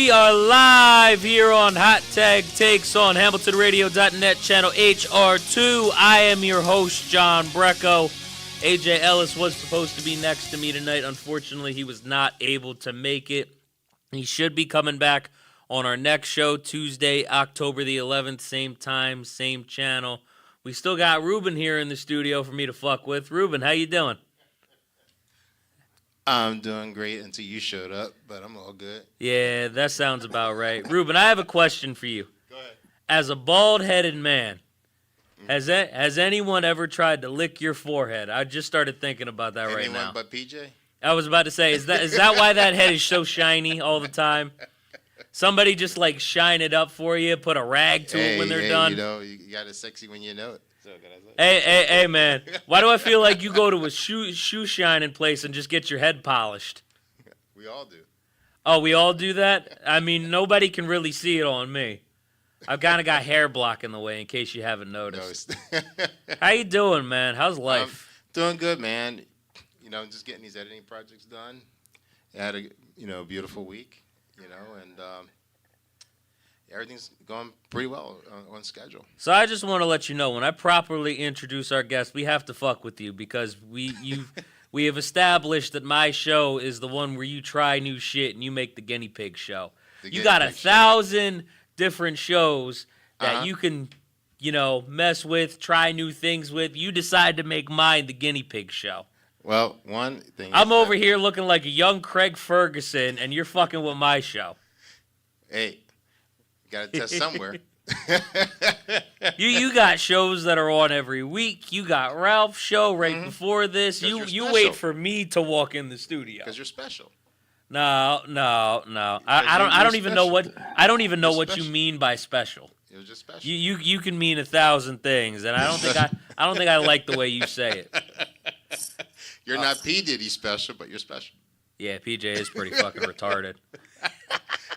we are live here on Hot Tag Takes on HamiltonRadio.net, channel HR2. I am your host, John BRECKO. AJ Ellis was supposed to be next to me tonight. Unfortunately, he was not able to make it. He should be coming back on our next show, Tuesday, October the 11th, same time, same channel. We still got Ruben here in the studio for me to fuck with. Ruben, how you doing? I'm doing great until you showed up, but I'm all good. Yeah, that sounds about right. Ruben, I have a question for you. Go ahead. As a bald-headed man, has anyone ever tried to lick your forehead? I just started thinking about that right now. Anyone but PJ? I was about to say, is that why that head is so shiny all the time? Somebody just like shine it up for you, put a rag to it when they're done. You know, you got it sexy when you know it. So Hey, man. Why do I feel like you go to a shoe shining place and just get your head polished? We all do. Oh, we all do that? I mean, nobody can really see it on me. I've kind of got hair blocking the way in case you haven't noticed. How you doing, man? How's life? Doing good, man. You know, just getting these editing projects done. I had a beautiful week, and everything's going pretty well on schedule. So I just want to let you know, when I properly introduce our guest, we have to fuck with you because we have established that my show is the one where you try new shit and you make the guinea pig show. You got 1,000 different shows that you can, mess with, try new things with. You decide to make mine the guinea pig show. Well, one thing. I'm over here looking like a young Craig Ferguson, and you're fucking with my show. Hey, you got to test somewhere. You got shows that are on every week. You got Ralph's show right before this. You wait for me to walk in the studio. Because you're special. No. I don't even know what you mean by special. It was just special. You can mean 1,000 things, and I don't think I like the way you say it. You're not P. Diddy special, but you're special. Yeah, PJ is pretty fucking retarded.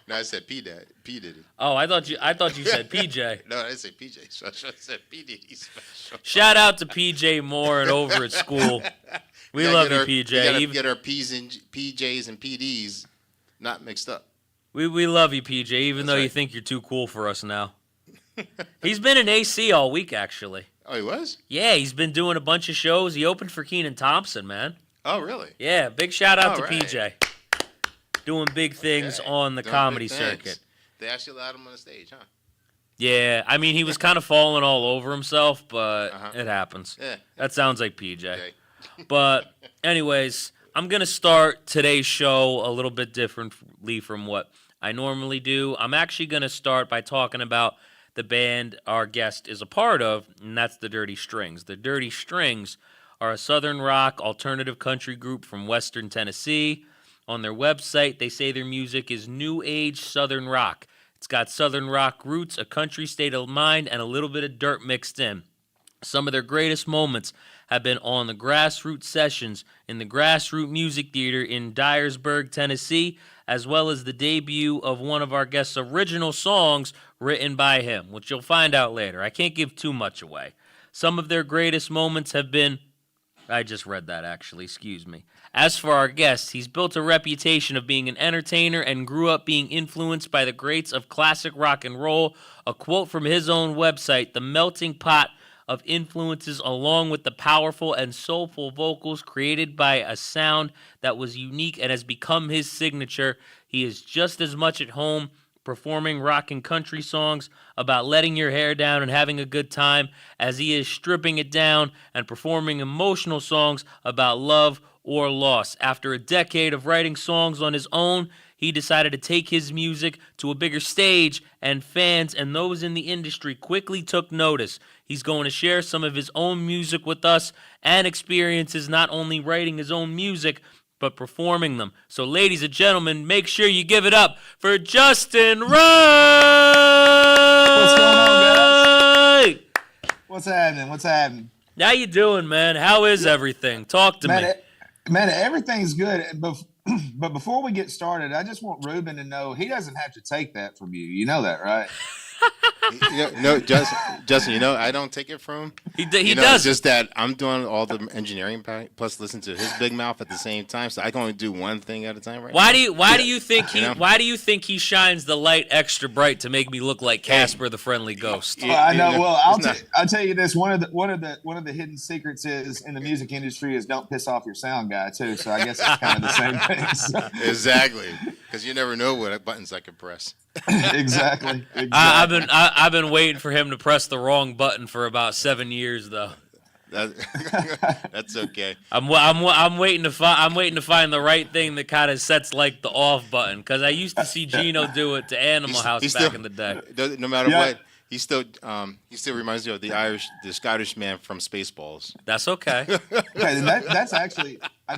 No, I said P. Diddy. Oh, I thought you said PJ. No, I didn't say PJ special. I said P. Diddy special. Shout out to PJ Morin over at school. We love you, PJ. We gotta get our P's and PJs and PDs not mixed up. We love you, PJ, even though you think you're too cool for us now. He's been in AC all week, actually. Oh, he was? Yeah, he's been doing a bunch of shows. He opened for Kenan Thompson, man. Oh, really? Yeah, big shout out to PJ. Doing big things on the comedy circuit. They actually allowed him on the stage, huh? Yeah, I mean, he was kind of falling all over himself, but it happens. Yeah. That sounds like PJ. Okay. But anyways, I'm going to start today's show a little bit differently from what I normally do. I'm actually going to start by talking about the band our guest is a part of, and that's the Dirty Strings. The Dirty Strings are a southern rock alternative country group from western Tennessee. On their website, they say their music is new age southern rock. It's got southern rock roots, a country state of mind, and a little bit of dirt mixed in. Some of their greatest moments have been on the Grassroots Sessions in the Grassroots Music Theater in Dyersburg, Tennessee, as well as the debut of one of our guest's original songs written by him, which you'll find out later. I can't give too much away. Some of their greatest moments have been... I just read that, actually. Excuse me. As for our guest, he's built a reputation of being an entertainer and grew up being influenced by the greats of classic rock and roll. A quote from his own website, "The melting pot of influences along with the powerful and soulful vocals created by a sound that was unique and has become his signature. He is just as much at home performing rock and country songs about letting your hair down and having a good time as he is stripping it down and performing emotional songs about love or loss. After a decade of writing songs on his own, he decided to take his music to a bigger stage, and fans and those in the industry quickly took notice. He's going to share some of his own music with us and experiences not only writing his own music, but performing them. So, ladies and gentlemen, make sure you give it up for Justin Wright! What's going on, guys? What's happening? How you doing, man? How is everything? Talk to me. Man, everything's good. But before we get started, I just want Ruben to know he doesn't have to take that from you. You know that, right? No, Justin, I don't take it from him. He It's does. just that I'm doing all the engineering plus listen to his big mouth at the same time, so I can only do one thing at a time Why now. do you think he shines the light extra bright to make me look like Casper the Friendly Ghost? Well, I know. Well, it's not. I'll tell you this. One of the hidden secrets is in the music industry is don't piss off your sound guy too. So I guess it's kind of the same thing. So. Exactly, because you never know what buttons I can press. Exactly. I've been waiting for him to press the wrong button for about 7 years though. That's okay. I'm waiting to find the right thing that kind of sets like the off button because I used to see Gino do it to Animal House back in the day. No matter what, he still reminds you of the Scottish man from Spaceballs. That's okay. Okay, that's actually. I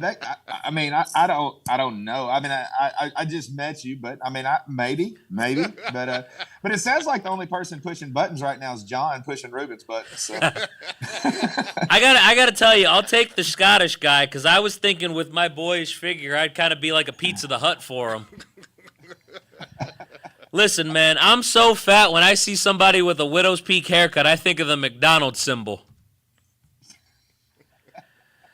don't know. I mean, I just met you, but I mean, maybe, but it sounds like the only person pushing buttons right now is John pushing Ruben's buttons. So. I gotta tell you, I'll take the Scottish guy because I was thinking with my boyish figure, I'd kind of be like a Pizza the Hut for him. Listen, man, I'm so fat when I see somebody with a widow's peak haircut, I think of the McDonald's symbol.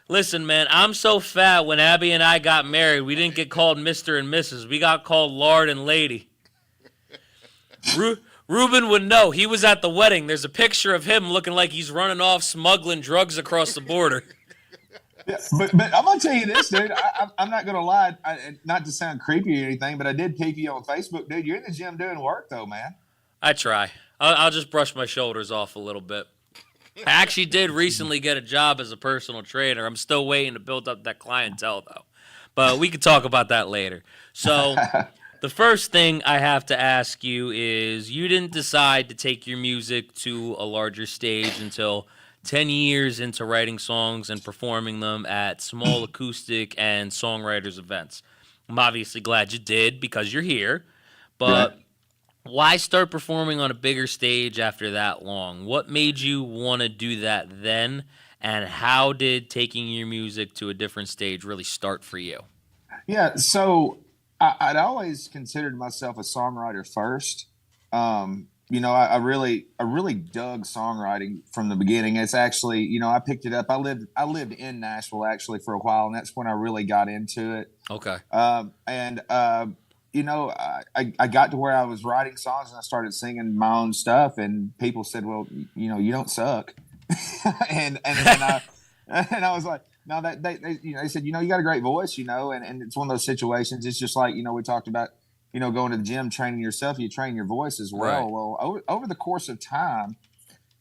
Listen, man, I'm so fat when Abby and I got married, we didn't get called Mr. and Mrs. We got called Lord and Lady. Ruben would know. He was at the wedding. There's a picture of him looking like he's running off smuggling drugs across the border. Yeah, but I'm gonna tell you this, dude. I'm not gonna lie. Not to sound creepy or anything, but I did peep you on Facebook, dude. You're in the gym doing work, though, man. I try. I'll just brush my shoulders off a little bit. I actually did recently get a job as a personal trainer. I'm still waiting to build up that clientele, though. But we could talk about that later. So the first thing I have to ask you is you didn't decide to take your music to a larger stage until 10 years into writing songs and performing them at small acoustic and songwriters events. I'm obviously glad you did because you're here. But Right. why start performing on a bigger stage after that long? What made you want to do that then? And how did taking your music to a different stage really start for you? Yeah, so I'd always considered myself a songwriter first. I really dug songwriting from the beginning. It's actually, I picked it up. I lived in Nashville actually for a while, and that's when I really got into it. Okay. I got to where I was writing songs and I started singing my own stuff, and people said, "Well, you don't suck," and I was like, "No, that they said, you got a great voice, and it's one of those situations. It's just like we talked about, going to the gym, training yourself. You train your voice as well. Right. Well, over the course of time,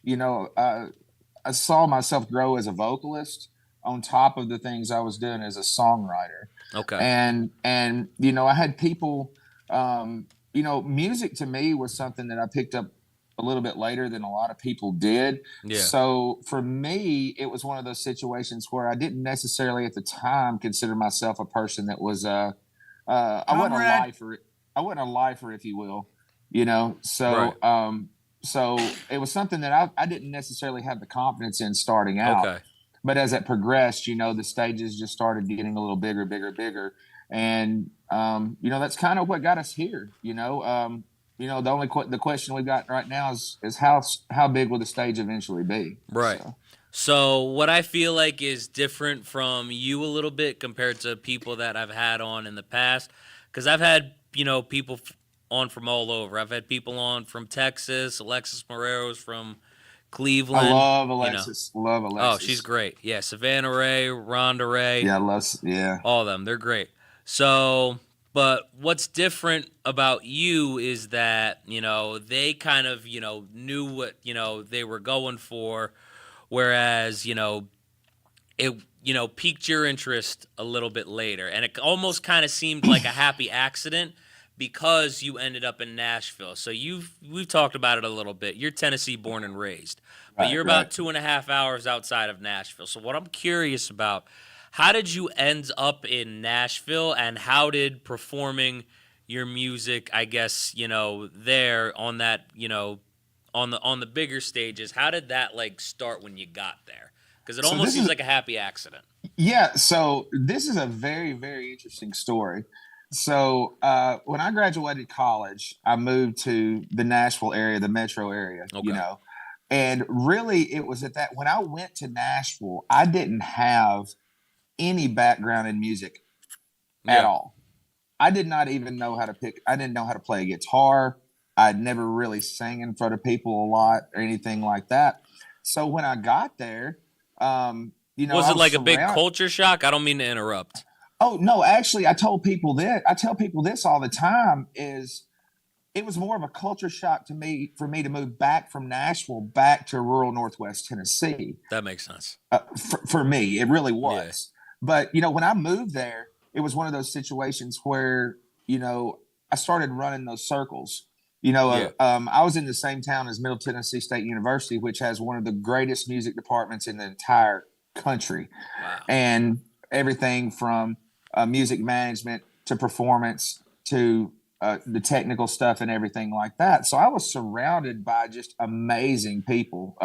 I saw myself grow as a vocalist on top of the things I was doing as a songwriter. Okay. And I had people, music to me was something that I picked up a little bit later than a lot of people did. Yeah. So for me, it was one of those situations where I didn't necessarily at the time consider myself a person that was, I wasn't a lifer. I wasn't a lifer, if you will, So, Right. So it was something that I didn't necessarily have the confidence in starting out. Okay. But as it progressed, the stages just started getting a little bigger, bigger. And, that's kind of what got us here. The question we've got right now is how big will the stage eventually be? Right. So what I feel like is different from you a little bit compared to people that I've had on in the past, because I've had, people on from all over. I've had people on from Texas, Alexis Moreros from Cleveland. I love Alexis. Love Alexis. Oh, she's great. Yeah, Savannah Ray, Rhonda Ray. Yeah. All of them. They're great. So, but what's different about you is that, they kind of, knew what, they were going for, whereas, it, piqued your interest a little bit later. And it almost kind of seemed like a happy accident because you ended up in Nashville. So we've talked about it a little bit. You're Tennessee born and raised, but you're about 2.5 hours outside of Nashville. So what I'm curious about, how did you end up in Nashville, and how did performing your music, I guess, there on that, on the bigger stages, how did that start when you got there? Because it almost seems like a happy accident. Yeah. So this is a very, very interesting story. So when I graduated college, I moved to the Nashville area, the metro area, Okay. and really it was at that when I went to Nashville, I didn't have any background in music at Yeah. all. I did not even know how to I didn't know how to play a guitar. I'd never really sang in front of people a lot or anything like that. So when I got there, Was I it was like a big surrounded. culture shock? I don't mean to interrupt. Oh no, actually, I tell people this all the time. Is it was more of a culture shock to me for me to move back from Nashville back to rural Northwest Tennessee. That makes sense. For me, it really Yeah. was. But when I moved there, it was one of those situations where I started running those circles. Yeah. I was in the same town as Middle Tennessee State University, which has one of the greatest music departments in the entire country, Wow. and everything from music management to performance to the technical stuff and everything like that. So I was surrounded by just amazing people.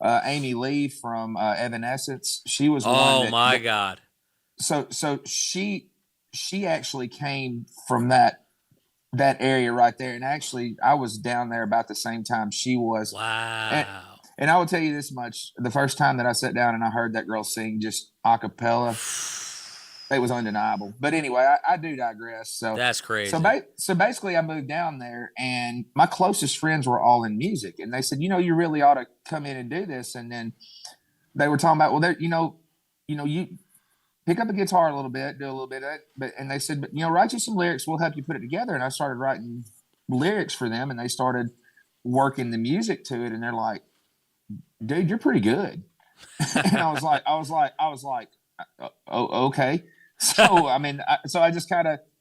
Amy Lee from Evanescence. She was one Oh that, my God. so she actually came from that area right there. And actually, I was down there about the same time she was. And, Wow. and I will tell you this much: the first time that I sat down and I heard that girl sing just a cappella, it was undeniable. But anyway, I do digress. That's crazy. So basically, I moved down there, and my closest friends were all in music, and they said, you really ought to come in and do this. And then they were talking about, well, you pick up a guitar a little bit, do a little bit of it, and they said, but write you some lyrics, we'll help you put it together. And I started writing lyrics for them, and they started working the music to it, and they're like, dude, you're pretty good. And I was like, oh, okay. So I mean, I just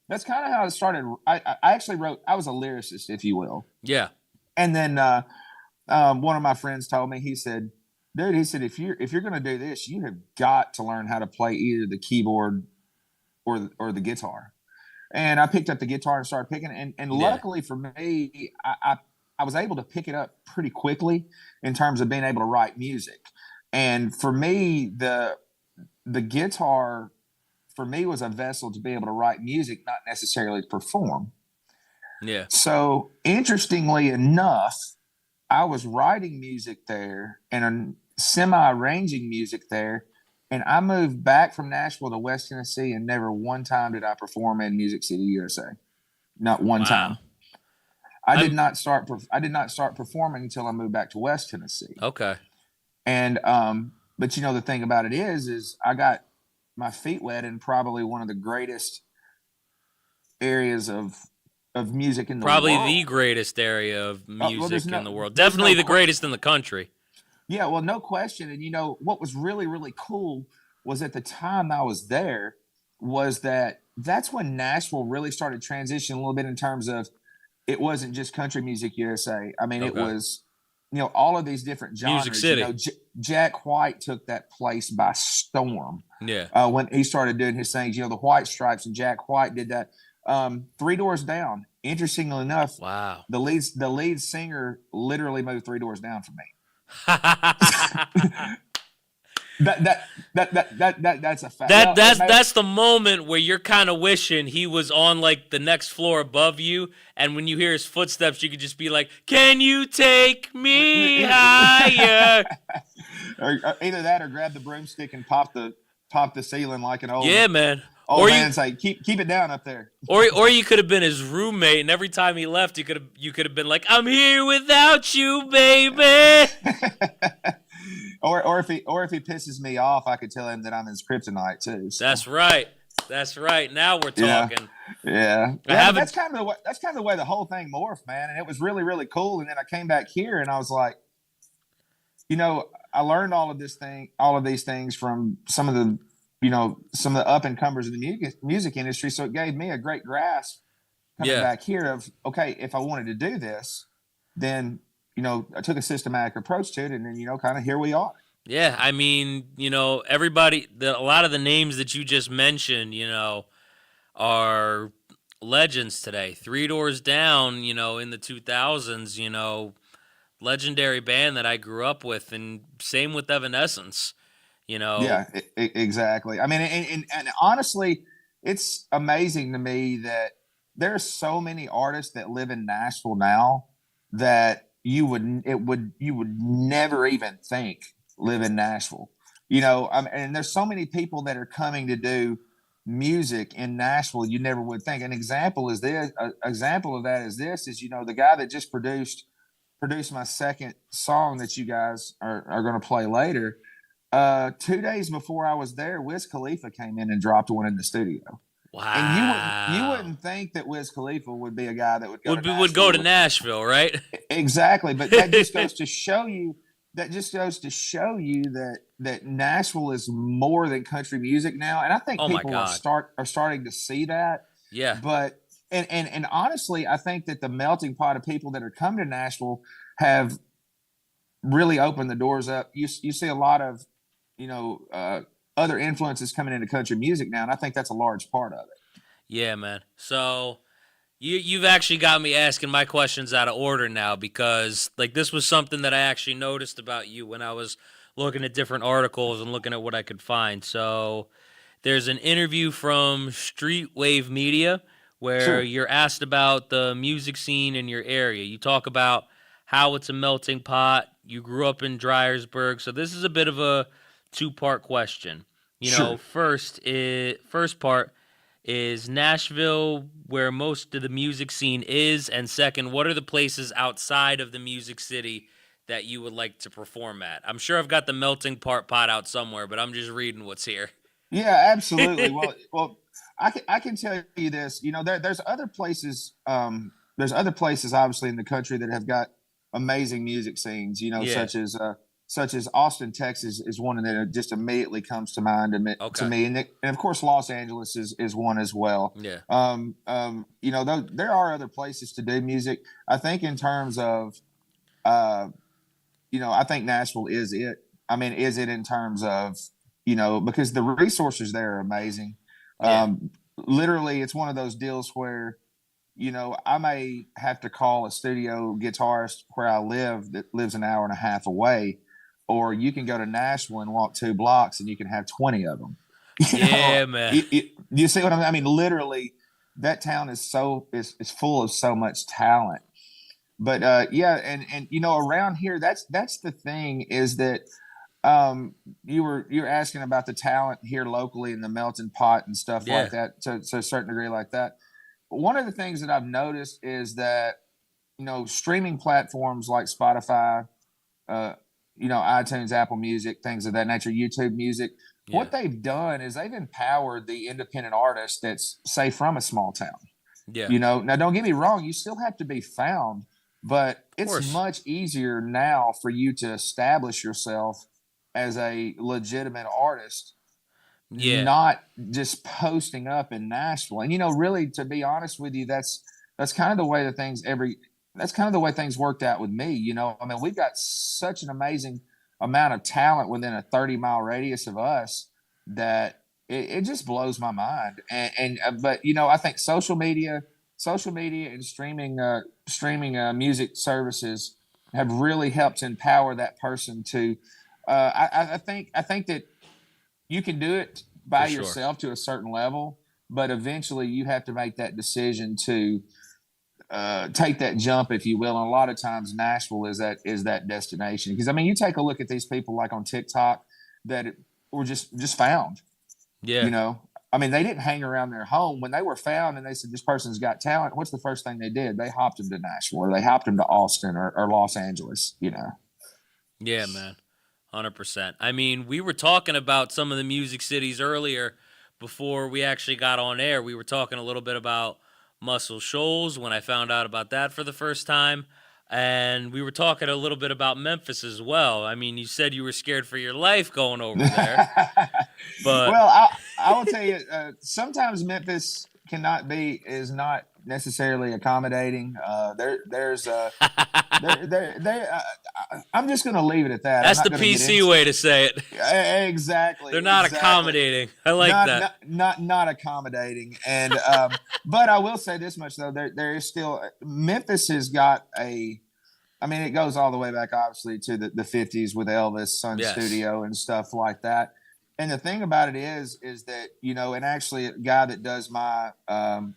that's kind of how it started. I actually wrote. I was a lyricist, if you will. Yeah. And then one of my friends told me, he said, dude, if you're going to do this, you have got to learn how to play either the keyboard or the guitar. And I picked up the guitar and started picking it. And luckily for me, I was able to pick it up pretty quickly in terms of being able to write music. And for me, the guitar for me was a vessel to be able to write music, not necessarily to perform. Yeah. So interestingly enough, I was writing music there and semi-arranging music there. And I moved back from Nashville to West Tennessee, and never one time did I perform in Music City, USA. Not one time. I did not start performing until I moved back to West Tennessee. Okay. And but the thing about it is I got my feet wet in probably one of the greatest areas of music in the world. Probably the greatest area of music in the world. Definitely the greatest in the country. Yeah, well, no question. And what was really, really cool was at the time I was there was that's when Nashville really started transitioning a little bit in terms of it wasn't just country music USA. I mean, it was, all of these different genres. Music City. Jack White took that place by storm. Yeah. When he started doing his things, the White Stripes and Jack White did that. 3 Doors Down. Interestingly enough, wow, the lead singer literally moved 3 doors down from me. That's a fact. That's the moment where you're kind of wishing he was on like the next floor above you, and when you hear his footsteps, you could just be like, "Can you take me higher?" Or either that, or grab the broomstick and pop the ceiling like an old man. Old man say, keep it down up there. Or you could have been his roommate, and every time he left, you could have been like, "I'm here without you, baby." or if he pisses me off, I could tell him that I'm his kryptonite too. So. That's right. Now we're talking. Yeah. That's kind of the way the whole thing morphed, man. And it was really, really cool. And then I came back here, and I was like, I learned all of these things from some of the up and comers in the music industry. So it gave me a great grasp coming back here of, okay, if I wanted to do this, then, I took a systematic approach to it, and then, kind of here we are. Yeah. I mean, everybody, a lot of the names that you just mentioned, are legends today. 3 Doors Down, in the 2000s, legendary band that I grew up with, and same with Evanescence. Yeah, exactly. I mean, and honestly, it's amazing to me that there are so many artists that live in Nashville now that you would never even think live in Nashville. And there's so many people that are coming to do music in Nashville you never would think. An example is this. An example of that is this: is the guy that just produced my second song that you guys are going to play later. 2 days before I was there, Wiz Khalifa came in and dropped one in the studio. And you Wow. wouldn't think that Wiz Khalifa would be a guy that would go to Would go to Nashville. Nashville, right? Exactly, but that just goes to show you that Nashville is more than country music now, and I think Oh my people God. are starting to see that. Yeah. But and honestly, I think that the melting pot of people that are coming to Nashville have really opened the doors up. You see a lot of other influences coming into country music now, and I think that's a large part of it. Yeah, man. So you've actually got me asking my questions out of order now, because like this was something that I actually noticed about you when I was looking at different articles and looking at what I could find. So there's an interview from Street Wave Media where Sure. you're asked about the music scene in your area. You talk about how it's a melting pot. You grew up in Dryersburg. So this is a bit of a two-part question. Sure. First part is Nashville where most of the music scene is, and second, what are the places outside of the music city that you would like to perform at? I'm sure I've got the melting pot out somewhere, but I'm just reading what's here. Yeah, absolutely. Well, I can tell you this. There's other places. There's other places, obviously, in the country that have got amazing music scenes. Yeah. Such as Austin, Texas, is one that just immediately comes to mind to Okay. me, and of course, Los Angeles is one as well. Yeah. There are other places to do music. I think in terms of, I think Nashville is it. I mean, is it in terms of, because the resources there are amazing. Yeah. Literally, it's one of those deals where, I may have to call a studio guitarist where I live that lives an hour and a half away, or you can go to Nashville and walk 2 blocks and you can have 20 of them. Yeah, man. You see what I mean? I mean, literally, that town is is full of so much talent. But yeah, and around here, that's the thing, is that you're asking about the talent here locally in the melting pot and stuff Yeah. like that, to a certain degree like that. One of the things that I've noticed is that streaming platforms like Spotify, iTunes, Apple Music, things of that nature, YouTube Music, Yeah. what they've done is they've empowered the independent artist that's, say, from a small town. Yeah. Now don't get me wrong, you still have to be found, but it's course. much easier now for you to establish yourself as a legitimate artist, Yeah. not just posting up in Nashville. And really, to be honest with you, that's kind of the way that's kind of the way things worked out with me. I mean, we've got such an amazing amount of talent within a 30-mile radius of us that it just blows my mind. But I think social media and streaming music services have really helped empower that person to. I think that you can do it by For sure. yourself to a certain level, but eventually you have to make that decision to take that jump, if you will. And a lot of times Nashville is that destination. Because I mean, you take a look at these people like on TikTok that were just found. Yeah. I mean, they didn't hang around their home when they were found, and they said this person's got talent. What's the first thing they did? They hopped them to Nashville, or they hopped them to Austin or Los Angeles. Yeah, man. 100%. I mean, we were talking about some of the music cities earlier before we actually got on air. We were talking a little bit about Muscle Shoals when I found out about that for the first time. And we were talking a little bit about Memphis as well. I mean, you said you were scared for your life going over there. But Well, I will tell you, sometimes Memphis is not necessarily accommodating. I'm just going to leave it at that. that's I'm the not gonna get PC into- way to say it. Exactly. They're not exactly. accommodating. I like that. Not accommodating. And but I will say this much though: there is still, Memphis has got a. I mean, it goes all the way back, obviously, to the 50s with Elvis, Sun Yes. Studio, and stuff like that. and the thing about it is that, and actually a guy that does my um,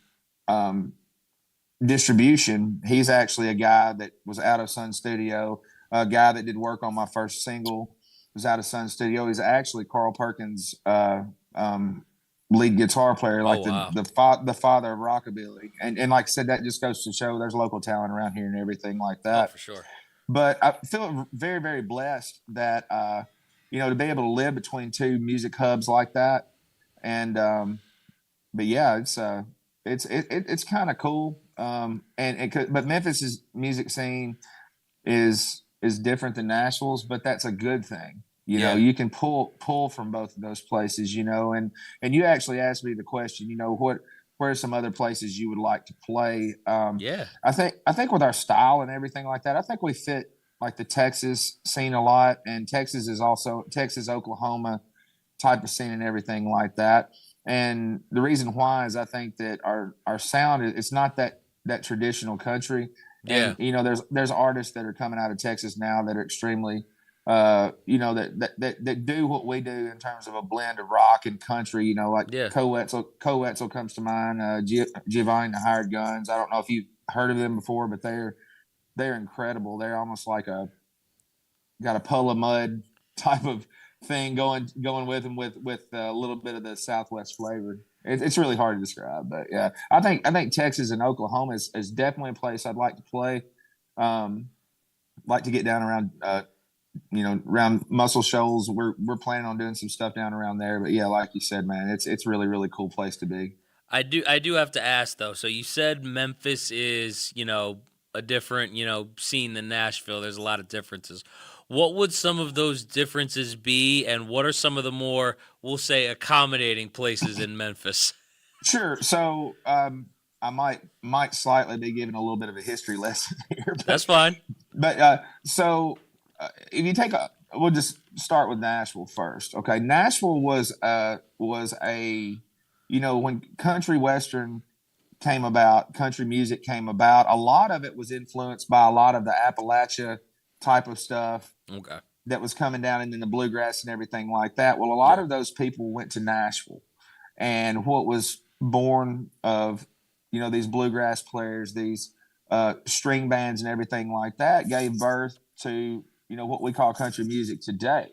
distribution, he's actually a guy that was out of Sun Studio, a guy that did work on my first single was out of Sun Studio. He's actually Carl Perkins' lead guitar player, Oh like wow. the father of rockabilly. And like I said, that just goes to show there's local talent around here and everything like Oh, that. for sure. But I feel very, very blessed that to be able to live between two music hubs like that. And but yeah, it's kind of cool. But Memphis's music scene is different than Nashville's, but that's a good thing. Yeah. You can pull from both of those places. And you actually asked me the question. Where are some other places you would like to play? Yeah. I think with our style and everything like that, I think we fit like the Texas scene a lot, and Texas is also Texas, Oklahoma type of scene and everything like that. And the reason why is I think that our sound it's not that traditional country. Yeah. And there's artists that are coming out of Texas now that are extremely that do what we do in terms of a blend of rock and country. Like Yeah. Co-Wetzel comes to mind. Giovanni the Hired Guns. I don't know if you've heard of them before, but they're incredible. They're almost like got a puddle of mud type of thing going with them with a little bit of the Southwest flavor. It's really hard to describe, but yeah, I think Texas and Oklahoma is definitely a place I'd like to play. Like to get down around around Muscle Shoals. We're planning on doing some stuff down around there, but yeah, like you said, man, it's really, really cool place to be. I do have to ask though. So you said Memphis is, a different, scene than Nashville. There's a lot of differences. What would some of those differences be, and what are some of the more, we'll say, accommodating places in Memphis? Sure. So I might slightly be giving a little bit of a history lesson here. That's fine. But if you we'll just start with Nashville first. Okay, Nashville was a when country western came about, country music came about. A lot of it was influenced by a lot of the Appalachia type of stuff. Okay. That was coming down, and then the bluegrass and everything like that. Well, a lot of those people went to Nashville, and what was born of these bluegrass players, these string bands and everything like that, gave birth to what we call country music today.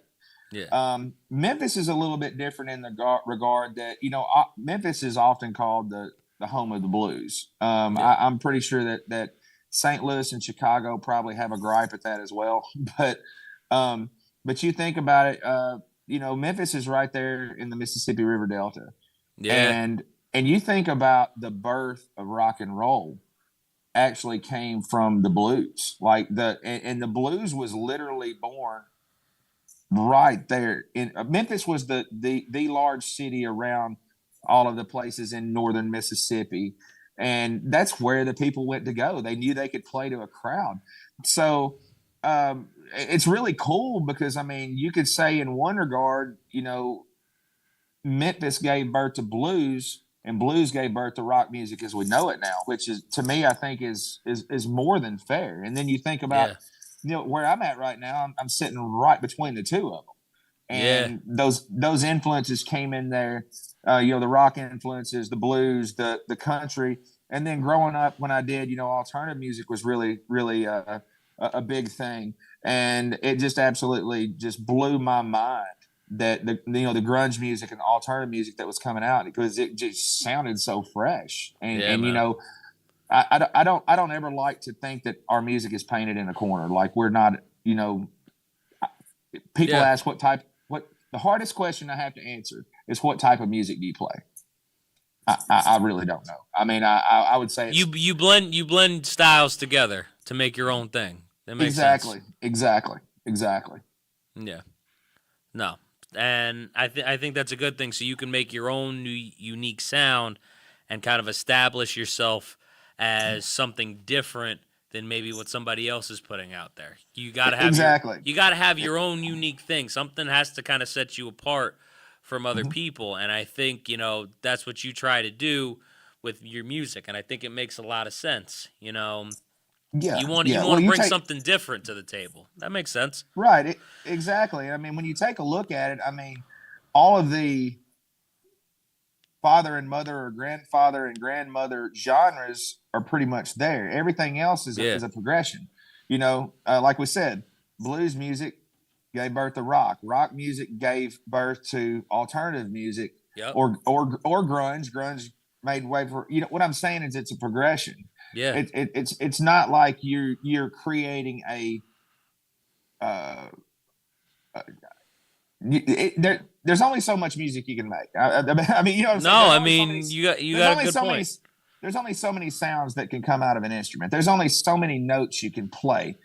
Yeah. Memphis is a little bit different in the regard that Memphis is often called the home of the blues. I'm pretty sure that St. Louis and Chicago probably have a gripe at that as well. But you think about it, Memphis is right there in the Mississippi River Delta. Yeah. And you think about the birth of rock and roll actually came from the blues. And the blues was literally born right there. Memphis was the large city around all of the places in northern Mississippi. And that's where the people went to go. They knew they could play to a crowd. So it's really cool because, you could say in one regard, Memphis gave birth to blues and blues gave birth to rock music as we know it now, which is, to me, I think is more than fair. And then you think about, where I'm at right now, I'm sitting right between the two of them. And those influences came in there, the rock influences, the blues, the country. And then growing up when I did, alternative music was really, really a big thing. And it just absolutely just blew my mind that the grunge music and the alternative music that was coming out, because it just sounded so fresh. And I don't ever like to think that our music is painted in a corner. Like we're not, people ask the hardest question I have to answer is what type of music do you play? I really don't know. I would say you blend styles together to make your own thing. That makes sense. Exactly. Yeah. No. And I think that's a good thing. So you can make your own new unique sound and kind of establish yourself as something different than maybe what somebody else is putting out there. You got to have you got to have your own unique thing. Something has to kind of set you apart from other people, and I think, that's what you try to do with your music, and I think it makes a lot of sense. You want to bring something different to the table. That makes sense. Right. Exactly. When you take a look at it, all of the father and mother or grandfather and grandmother genres are pretty much there. Everything else is Yeah. is a progression. Like we said, blues music gave birth to rock. Rock music gave birth to alternative music, Yep. or grunge. Grunge made way for, what I'm saying is it's a progression. Yeah. It's not like you're creating a there's only so much music you can make. I mean, you know what I'm saying? No, There's I only so many, mean you there's got a only good so point. there's only so many sounds that can come out of an instrument. There's only so many notes you can play.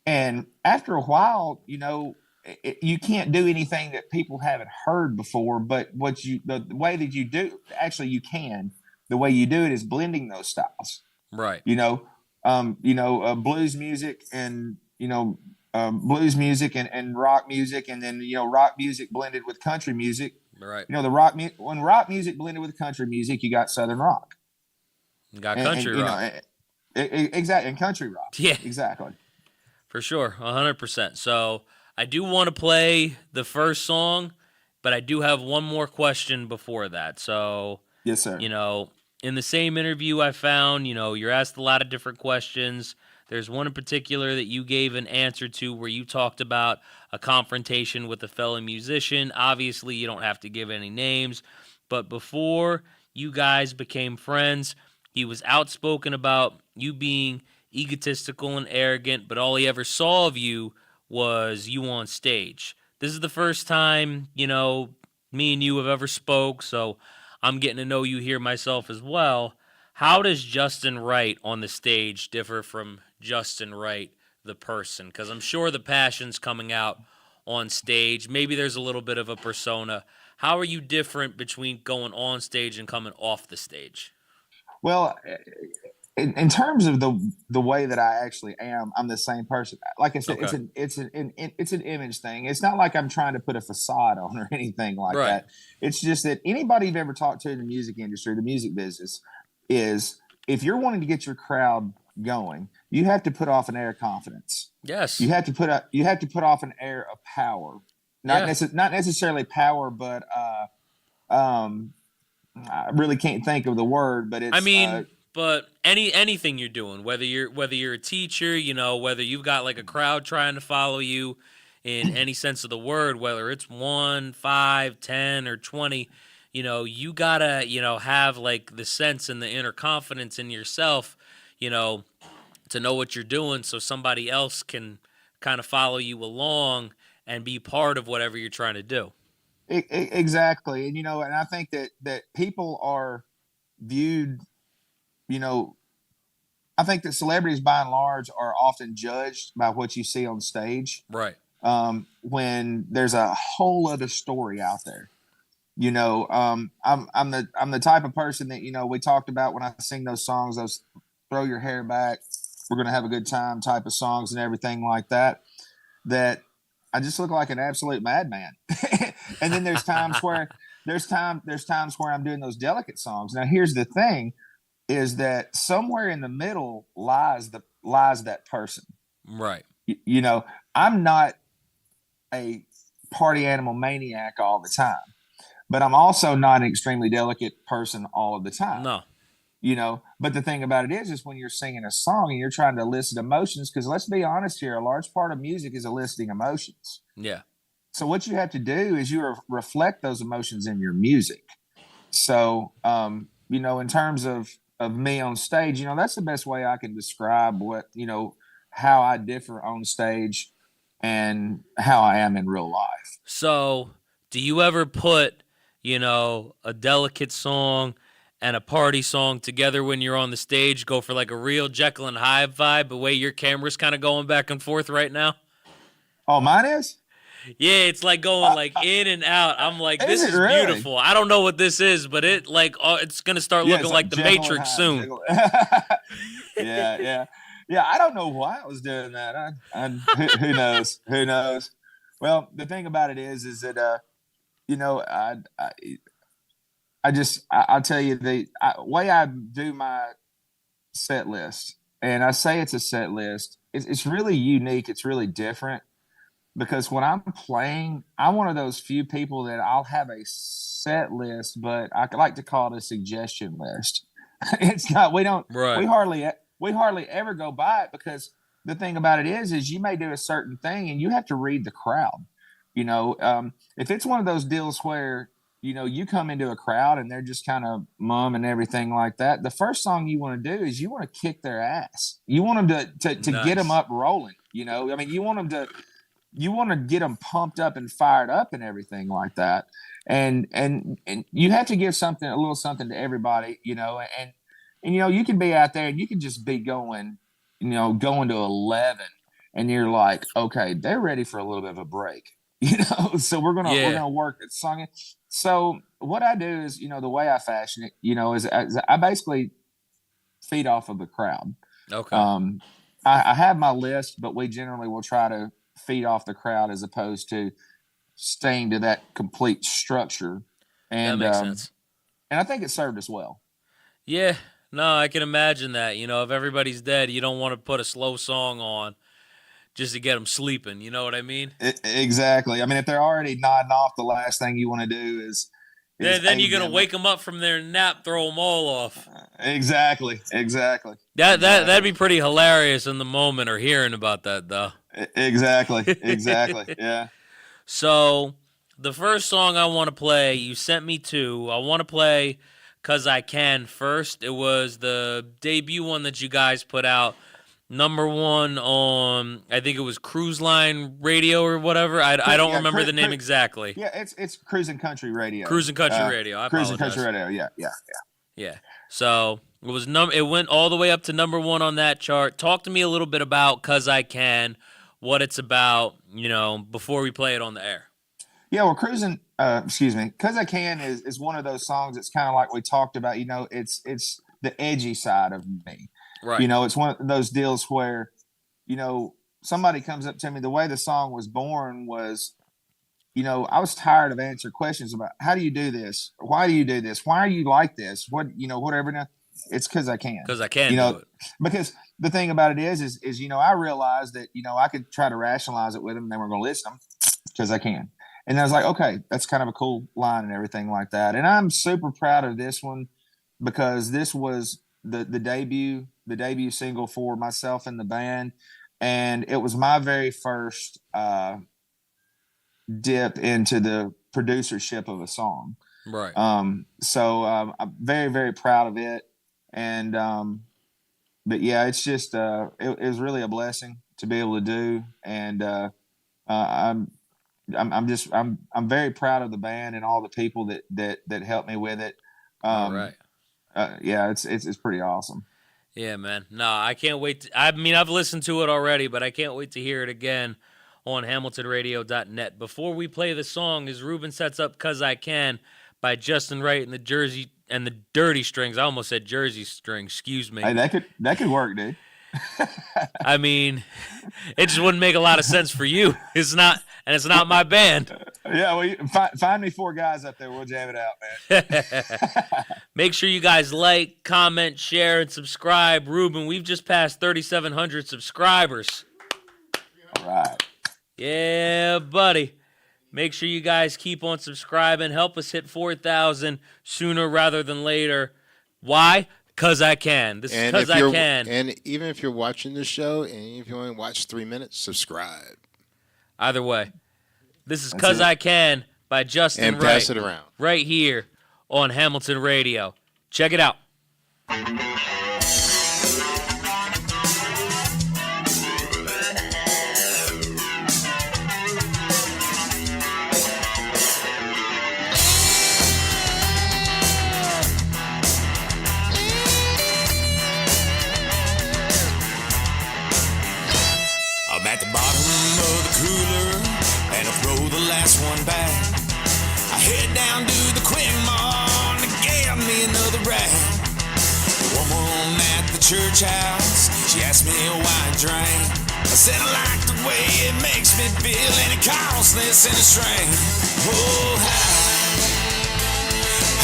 And after a while, you can't do anything that people haven't heard before. But the way that you do, actually, you can. The way you do it is blending those styles. Right. Blues music and blues music and rock music, and then rock music blended with country music. Right. When rock music blended with country music, you got southern rock. You got country rock. Exactly, and country rock. Yeah. Exactly. For sure, 100%. So I do want to play the first song, but I do have one more question before that. So, yes, sir. In the same interview I found, you're asked a lot of different questions. There's one in particular that you gave an answer to where you talked about a confrontation with a fellow musician. Obviously, you don't have to give any names, but before you guys became friends, he was outspoken about you being egotistical and arrogant, but all he ever saw of you was you on stage. This is the first time, me and you have ever spoke, so I'm getting to know you here myself as well. How does Justin Wright on the stage differ from Justin Wright, the person? Because I'm sure the passion's coming out on stage. Maybe there's a little bit of a persona. How are you different between going on stage and coming off the stage? Well, in terms of the way that I actually am, I'm the same person. Like I said, Okay. it's an image thing. It's not like I'm trying to put a facade on or anything like Right. that. It's just that anybody you've ever talked to in the music industry, the music business, is if you're wanting to get your crowd going, you have to put off an air of confidence. Yes. You have to put off an air of power. Not necessarily power, but I really can't think of the word, but it's. I mean, but anything you're doing, whether you're a teacher, whether you've got like a crowd trying to follow you, in any sense of the word, whether it's 1, 5, 10, or 20, you gotta have like the sense and the inner confidence in yourself, to know what you're doing, so somebody else can kind of follow you along and be part of whatever you're trying to do. Exactly, and I think that people are viewed. I think that celebrities, by and large, are often judged by what you see on stage. Right. When there's a whole other story out there. I'm the type of person that we talked about when I sing those songs, those throw your hair back, we're gonna have a good time type of songs and everything like that. That I just look like an absolute madman. And then there's times where I'm doing those delicate songs. Now here's the thing: is that somewhere in the middle lies that person. Right. I'm not a party animal maniac all the time, but I'm also not an extremely delicate person all of the time. No. But the thing about it is when you're singing a song and you're trying to elicit emotions, because let's be honest here, a large part of music is eliciting emotions. Yeah. So what you have to do is you reflect those emotions in your music. So, in terms of me on stage, that's the best way I can describe how I differ on stage and how I am in real life. So, do you ever put, a delicate song and a party song together when you're on the stage, go for like a real Jekyll and Hyde vibe, the way your camera's kind of going back and forth right now? Oh, mine is? Yeah, it's like going like in and out. I'm like, this is really beautiful. I don't know what this is, but it's gonna start looking like the Jekyll Matrix soon. Yeah. I don't know why I was doing that. Who knows? Who knows? Well, the thing about it is that I'll tell you the way I do my set list, and I say it's a set list. It's really unique. It's really different. because when I'm playing, I'm one of those few people that I'll have a set list, but I like to call it a suggestion list. It's not, Right. we hardly ever go by it, because the thing about it is you may do a certain thing and you have to read the crowd. If it's one of those deals where, you come into a crowd and they're just kind of mum and everything like that, the first song you want to do is you want to kick their ass. You want them to Nice. get them up rolling. You want to get them pumped up and fired up and everything like that. And you have to give a little something to everybody, and you can be out there and you can just be going to 11, and you're like, okay, they're ready for a little bit of a break, so we're gonna work at song. So what I do is, the way I fashion it, is I basically feed off of the crowd. Okay. I have my list, but we generally will try to feed off the crowd as opposed to staying to that complete structure. And that makes sense. And I think it served us well. Yeah. No, I can imagine that. If everybody's dead, you don't want to put a slow song on just to get them sleeping. You know what I mean? Exactly. I mean, if they're already nodding off, the last thing you want to do is then you're gonna wake them up from their nap, throw them all off. Exactly. That'd be pretty hilarious in the moment, or hearing about that though. Exactly. Yeah. So the first song I want to play, you sent me to. I want to play "Cause I Can" first. It was the debut one that you guys put out, #1 on, I think it was Cruise Line Radio or whatever. I don't remember the name exactly. Yeah, it's Cruising Country Radio. Cruising Country Radio. I apologize. Cruising Country Radio. Yeah. So it was it went all the way up to #1 on that chart. Talk to me a little bit about "Cause I Can," what it's about, before we play it on the air. Yeah, well, "Cause I Can" is one of those songs that's kind of like we talked about. It's the edgy side of me. Right. It's one of those deals where, somebody comes up to me. The way the song was born was, I was tired of answering questions about how do you do this? Why do you do this? Why are you like this? Whatever. Now, it's because I can. Because I can do it. Because the thing about it is I realized that, I could try to rationalize it with them, and then we're going to list them because I can. And I was like, okay, that's kind of a cool line and everything like that. And I'm super proud of this one, because this was the debut single for myself and the band. And it was my very first dip into the producership of a song. Right. So I'm very, very proud of it. And but yeah, it's just it was really a blessing to be able to do. And I'm very proud of the band and all the people that helped me with it. All right. Yeah, it's pretty awesome. Yeah, man. No, I can't wait. I've listened to it already, but I can't wait to hear it again on HamiltonRadio.net. Before we play the song, as Ruben sets up "Cause I Can" by Justin Wright and the Dirty Strings. I almost said Jersey Strings. Excuse me. Hey, that could work, dude. It just wouldn't make a lot of sense for you. It's not my band. Yeah, well, find me 4 guys up there. We'll jam it out, man. Make sure you guys like, comment, share, and subscribe. Ruben, we've just passed 3,700 subscribers. All right. Yeah, buddy. Make sure you guys keep on subscribing. Help us hit 4,000 sooner rather than later. Why? Because I can. This is because I can. And even if you're watching the show and if you only watch 3 minutes, subscribe. Either way. This is "Cause I Can" by Justin Wright. And pass it around. Right here on Hamilton Radio. Check it out. I'm at the bottom of the cooler, and I throw the last one back. I head down to the Queen-Mart to get me another rag. The woman at the church house, she asked me why I drank. I said I like the way it makes me feel, and it costs this in a string. Oh,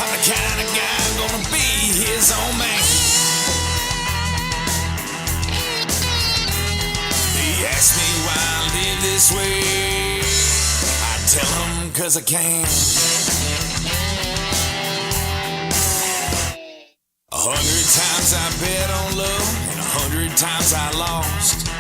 I'm the kind of guy gonna be his own man. He asked me why I live this way. 'cause I can. 100 times I bet on love, and 100 times I lost.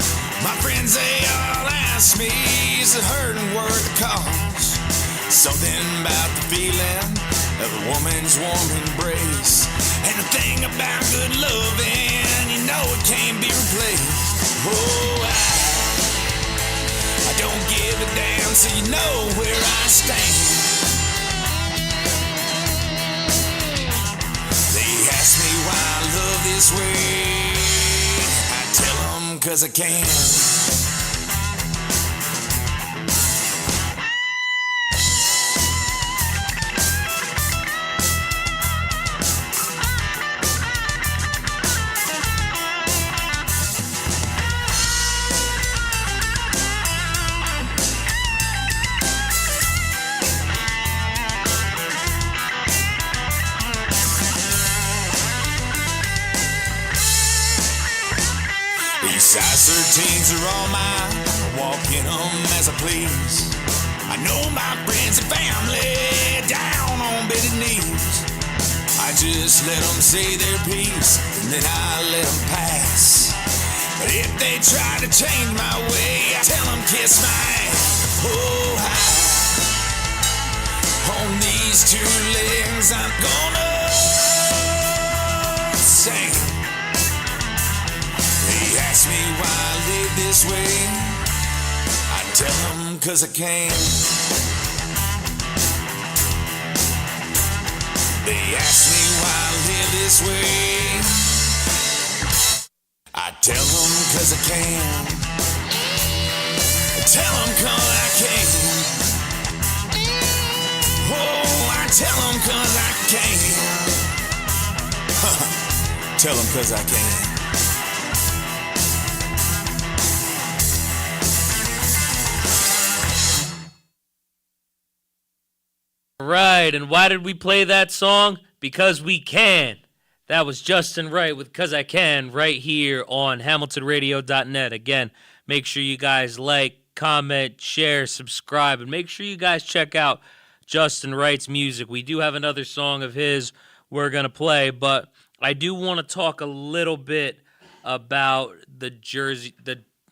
My friends, they all ask me, is it hurting worth the cost? Something about the feeling of a woman's warm embrace, and the thing about good loving, you know it can't be replaced. Oh, I don't give a damn, so you know where I stand. They ask me why I love this way, I tell them 'cause I can. Size 13s are all mine, I walk in them as I please. I know my friends and family down on bended knees. I just let them say their piece, and then I let them pass. But if they try to change my way, I tell them kiss my ass. Oh, on these two legs I'm gonna sing. They ask me why I live this way, I tell them 'cause I can. They ask me why I live this way, I tell them 'cause I can. I tell them 'cause I can. Oh, I tell them 'cause I can. Tell them 'cause I can. Right, and why did we play that song? Because we can. That was Justin Wright with 'Cause I Can right here on HamiltonRadio.net. Again, make sure you guys like, comment, share, subscribe, and make sure you guys check out Justin Wright's music. We do have another song of his we're going to play, but I do want to talk a little bit about the Jersey.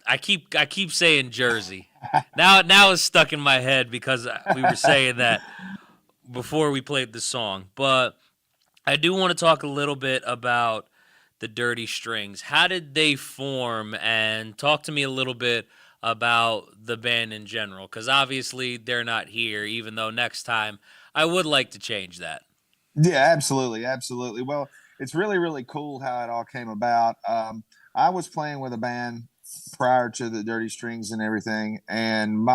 I keep saying Jersey. Now it's stuck in my head because we were saying that before we played the song. But I do want to talk a little bit about the Dirty Strings. How did they form? And talk to me a little bit about the band in general, because obviously they're not here, even though next time I would like to change that. Yeah, absolutely. Absolutely. Well, it's really, really cool how it all came about. I was playing with a band prior to the Dirty Strings and everything, and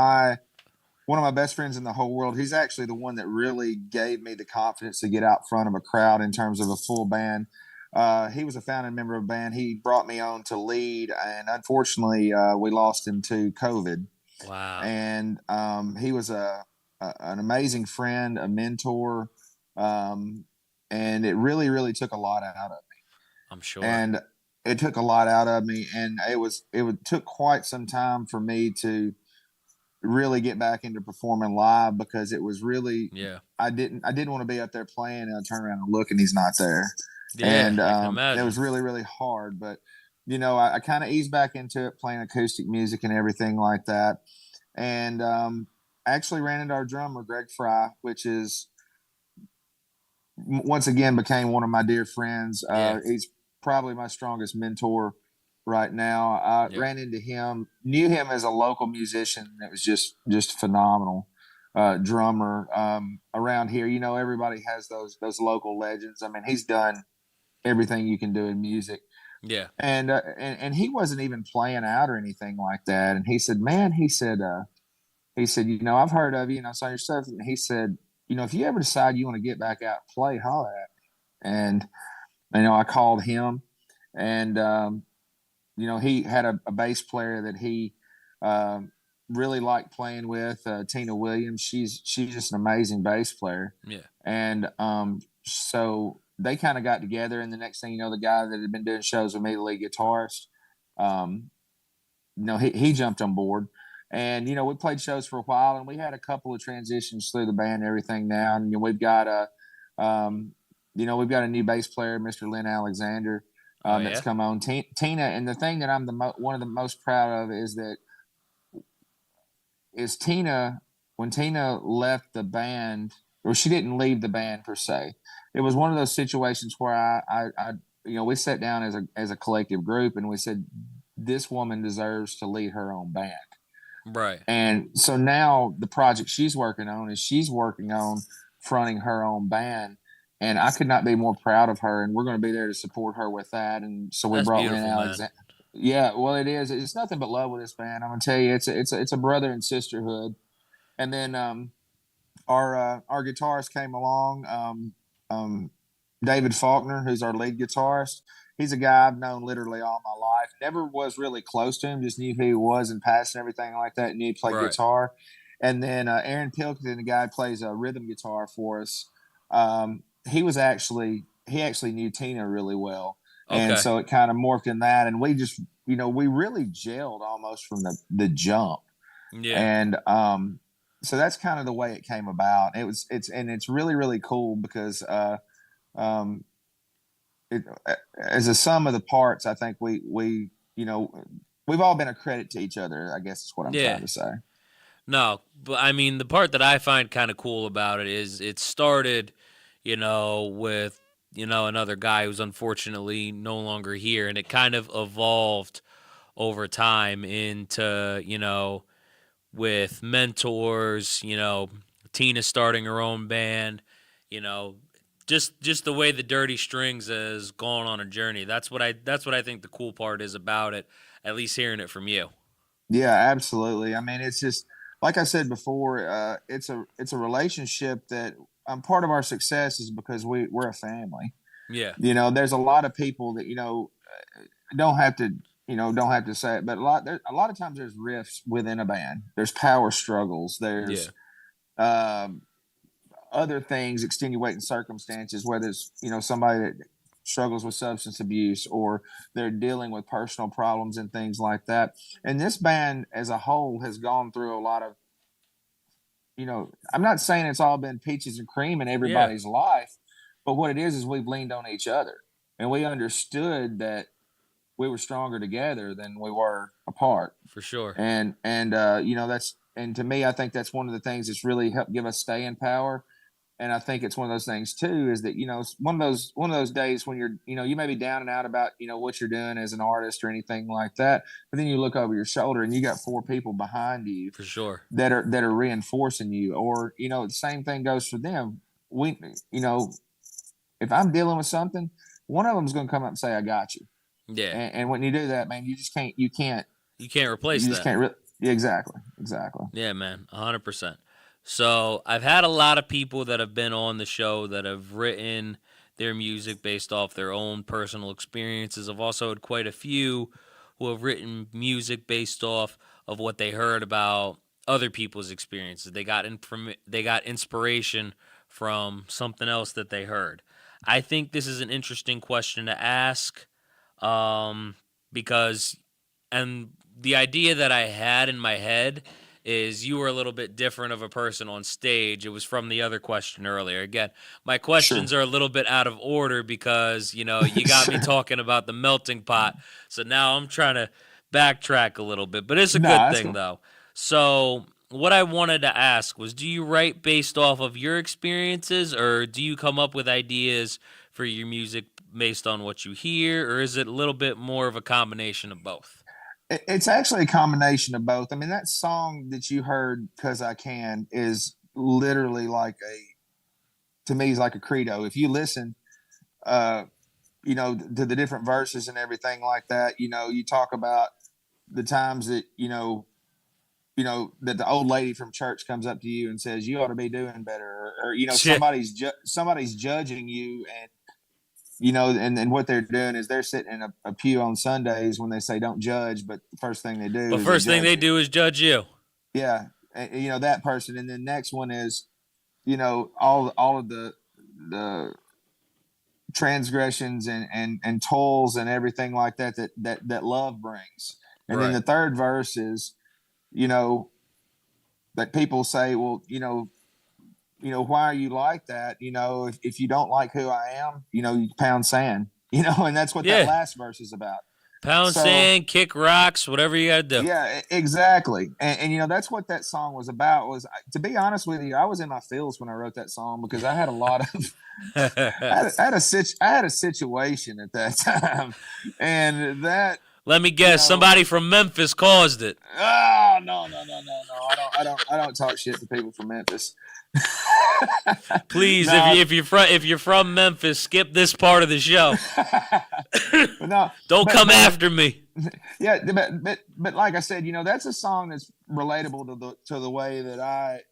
one of my best friends in the whole world, he's actually the one that really gave me the confidence to get out front of a crowd in terms of a full band. He was a founding member of a band. He brought me on to lead, and unfortunately, we lost him to COVID. Wow. And he was an amazing friend, a mentor, and it really, really took a lot out of me. I'm sure. And it took a lot out of me, and it took quite some time for me to really get back into performing live, because it was really, I didn't want to be up there playing and I turn around and look and he's not there. Yeah, And I can imagine. it was really, really hard. But I kind of eased back into it, playing acoustic music and everything like that. And actually ran into our drummer, Greg Fry, which is once again became one of my dear friends. He's probably my strongest mentor right now. I ran into him, knew him as a local musician. It was just phenomenal. Drummer around here. Everybody has those local legends. I mean, he's done everything you can do in music. Yeah. And he wasn't even playing out or anything like that. And he said, man, I've heard of you, saw your stuff. And he said, if you ever decide you want to get back out and play, holler at me. And, I called him, and, he had a bass player that he really liked playing with, Tina Williams. She's just an amazing bass player. Yeah. And so they kind of got together, and the next thing you know, the guy that had been doing shows with me, the lead guitarist, he jumped on board. And we played shows for a while, and we had a couple of transitions through the band and everything now. And we've got we've got a new bass player, Mr. Lynn Alexander, Oh that's yeah. come on. Tina, and the thing that I'm one of the most proud of is Tina. When Tina left the band, or she didn't leave the band per se, it was one of those situations where I we sat down as a collective group, and we said, this woman deserves to lead her own band. Right. And so now the project she's working on is she's working on fronting her own band. And I could not be more proud of her. And we're going to be there to support her with that. And so we That's brought Lynn beautiful, man. Alexander. Yeah, well, it is. It's nothing but love with this band. I'm going to tell you, it's a brother and sisterhood. And then our guitarist came along, David Faulkner, who's our lead guitarist. He's a guy I've known literally all my life. Never was really close to him, just knew who he was in passing, everything like that. Knew he played Right. guitar. And then Aaron Pilkington, the guy who plays a rhythm guitar for us, he actually knew Tina really well. And Okay. so it kind of morphed in that. And we just, we really gelled almost from the jump. Yeah. And so that's kind of the way it came about. It's really, really cool because as a sum of the parts, I think we've all been a credit to each other. I guess is what I'm trying to say. No, but I mean, the part that I find kind of cool about it is it started, with, another guy who's unfortunately no longer here, and it kind of evolved over time into, with mentors, Tina starting her own band, just the way the Dirty Strings has gone on a journey. That's what I think the cool part is about it, at least hearing it from you. Yeah, absolutely. I mean, it's just like I said before. It's a relationship that part of our success is because we're a family. Yeah. There's a lot of people that don't have to say it, but a lot of times there's rifts within a band. There's power struggles. There's other things, extenuating circumstances, whether it's somebody that struggles with substance abuse or they're dealing with personal problems and things like that. And this band as a whole has gone through a lot of, I'm not saying it's all been peaches and cream in everybody's life, but what it is we've leaned on each other, and we understood that we were stronger together than we were apart. For sure. And to me, I think that's one of the things that's really helped give us staying power. And I think it's one of those things too, is that, one of those days when you're, you may be down and out about, what you're doing as an artist or anything like that. But then you look over your shoulder and you got 4 people behind you For sure. that are reinforcing you, or, the same thing goes for them. If I'm dealing with something, one of them is going to come up and say, I got you. Yeah. And when you do that, man, you can't replace that. You just can't exactly. Yeah, man, 100%. So I've had a lot of people that have been on the show that have written their music based off their own personal experiences. I've also had quite a few who have written music based off of what they heard about other people's experiences. They got inspiration from something else that they heard. I think this is an interesting question to ask, because, and the idea that I had in my head is you were a little bit different of a person on stage. It was from the other question earlier. Again, my questions are a little bit out of order because, you got me talking about the melting pot. So now I'm trying to backtrack a little bit, but it's a good thing though. So what I wanted to ask was, do you write based off of your experiences, or do you come up with ideas for your music based on what you hear, or is it a little bit more of a combination of both? It's actually a combination of both. I mean, that song that you heard, "'Cause I Can," is literally to me, is like a credo. If you listen, to the different verses and everything like that, you talk about the times that, that the old lady from church comes up to you and says, you ought to be doing better, or somebody's judging you, and, and what they're doing is they're sitting in a pew on Sundays when they say don't judge, but the first thing they do is judge you. Yeah. And, that person. And then next one is, all of the transgressions and tolls and everything like that love brings. And then the third verse is, you know, that people say, well, why are you like that? If you don't like who I am, you pound sand, and that's what that Yeah. last verse is about. Pound So sand, kick rocks, whatever you got to do. yeah, exactly. And that's what that song was about. To be honest with you, I was in my feels when I wrote that song because I had a lot of I had a situation at that time, and that Let me guess, somebody from Memphis caused it. oh no. I don't talk shit to people from Memphis. Please, Nah. if you're from Memphis, skip this part of the show. No, Don't come after me. Yeah, but like I said, that's a song that's relatable to the way that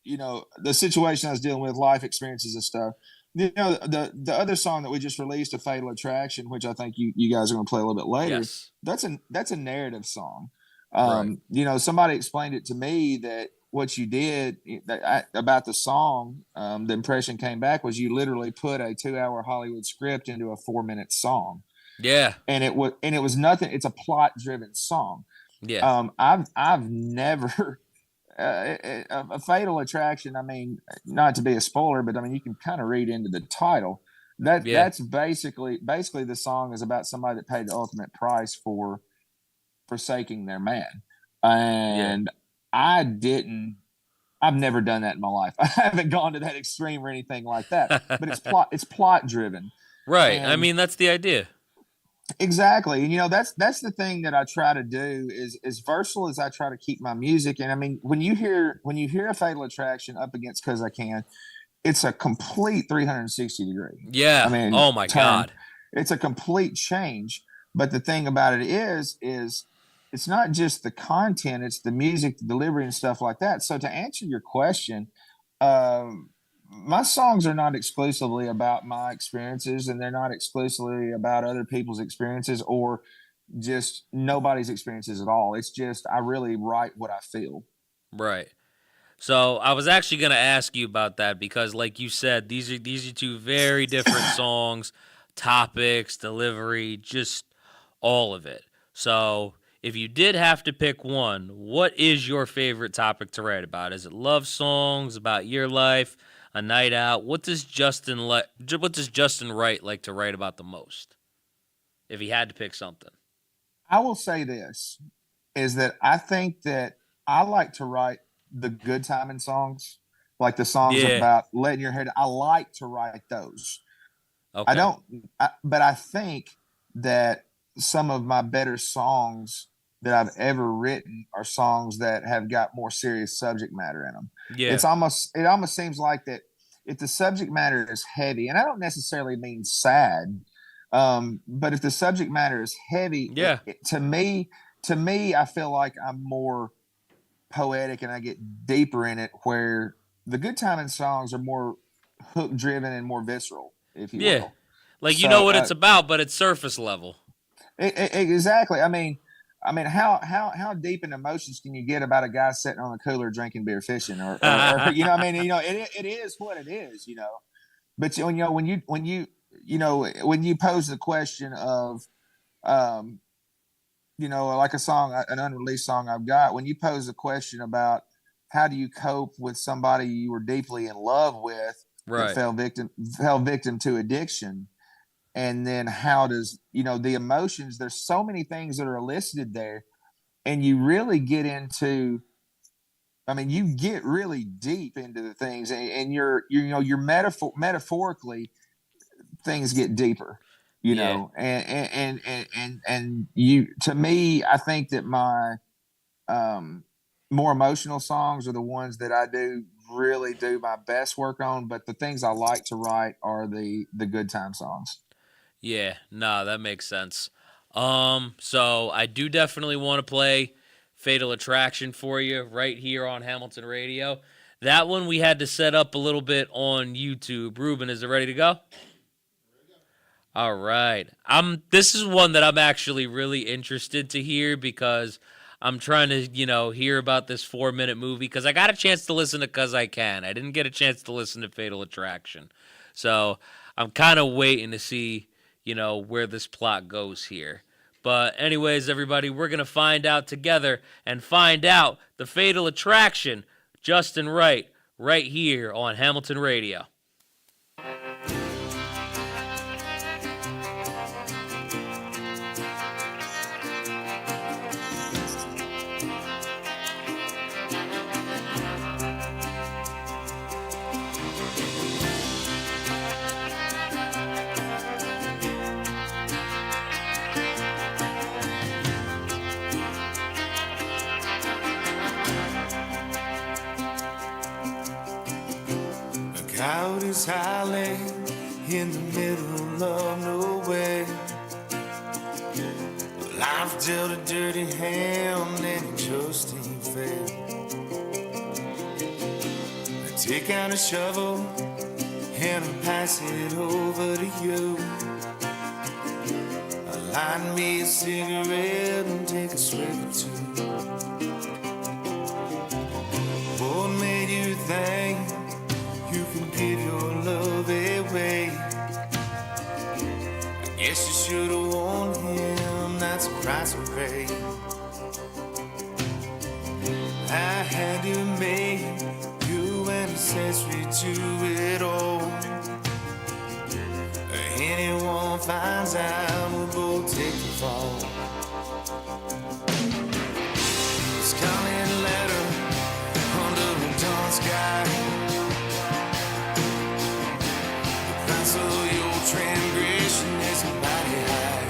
the situation I was dealing with, life experiences and stuff. The other song that we just released, "A Fatal Attraction," which I think you guys are going to play a little bit later. Yes. That's a narrative song. Right. Somebody explained it to me that what you did about the song, the impression came back was you literally put a 2-hour Hollywood script into a 4-minute song. Yeah. And it was nothing. It's a plot driven song. Yeah. I've never a Fatal Attraction. I mean, not to be a spoiler, but I mean you can kind of read into the title. That's basically the song is about somebody that paid the ultimate price for forsaking their man, and I've never done that in my life. I haven't gone to that extreme or anything like that. But it's plot driven. Right. And I mean, that's the idea. exactly. And that's the thing that I try to do is as versatile as I try to keep my music. And I mean, when you hear A Fatal Attraction up against "Cause I Can," it's a complete 360 degree. Yeah. I mean, oh my God. It's a complete change. But the thing about it is it's not just the content, it's the music, the delivery, and stuff like that. So to answer your question, my songs are not exclusively about my experiences, and they're not exclusively about other people's experiences or just nobody's experiences at all. It's just I really write what I feel. Right. So I was actually going to ask you about that because, like you said, these are two very different songs, topics, delivery, just all of it. So if you did have to pick one, what is your favorite topic to write about? Is it love songs, about your life, a night out? What does Justin Wright like to write about the most? If he had to pick something. I will say this is that I think that I like to write the good timing songs, like the songs about letting your hair down. I like to write those. Okay. But I think that some of my better songs that I've ever written are songs that have got more serious subject matter in them. Yeah. It almost seems like that if the subject matter is heavy, and I don't necessarily mean sad, but if the subject matter is heavy, to me, I feel like I'm more poetic and I get deeper in it, where the good timing songs are more hook driven and more visceral, if you will. Like you know what it's about, but it's surface level. Exactly. I mean, how deep in emotions can you get about a guy sitting on a cooler drinking beer fishing, or it is what it is, But when you pose the question of, like a song, an unreleased song I've got, when you pose the question about how do you cope with somebody you were deeply in love with that fell victim to addiction. And then how does, the emotions, there's so many things that are elicited there, and you really get into, you get really deep into the things, and you're metaphorically, things get deeper, and you, to me, I think that my, more emotional songs are the ones that I really do my best work on, but the things I like to write are the good time songs. Yeah, no, that makes sense. So I do definitely want to play Fatal Attraction for you right here on Hamilton Radio. That one we had to set up a little bit on YouTube. Ruben, is it ready to go? All right. This is one that I'm actually really interested to hear because I'm trying to, hear about this 4-minute movie because I got a chance to listen to "Cause I Can." I didn't get a chance to listen to Fatal Attraction. So I'm kind of waiting to see, where this plot goes here. But anyways, everybody, we're going to find out together and find out the Fatal Attraction, Justin Wright, right here on Hamilton Radio. Out is howling in the middle of nowhere. Life dealt a dirty hand and it just ain't fair. I take out a shovel and I pass it over to you. I light me a cigarette and take a swig or two. What made you think you can give your love away? I guess you should have warned him, that's a price to pay. I had to make you an accessory to it all. Anyone finds out, we'll both take the fall. Scarlet letter under the dawn sky. So your transgression is mighty high.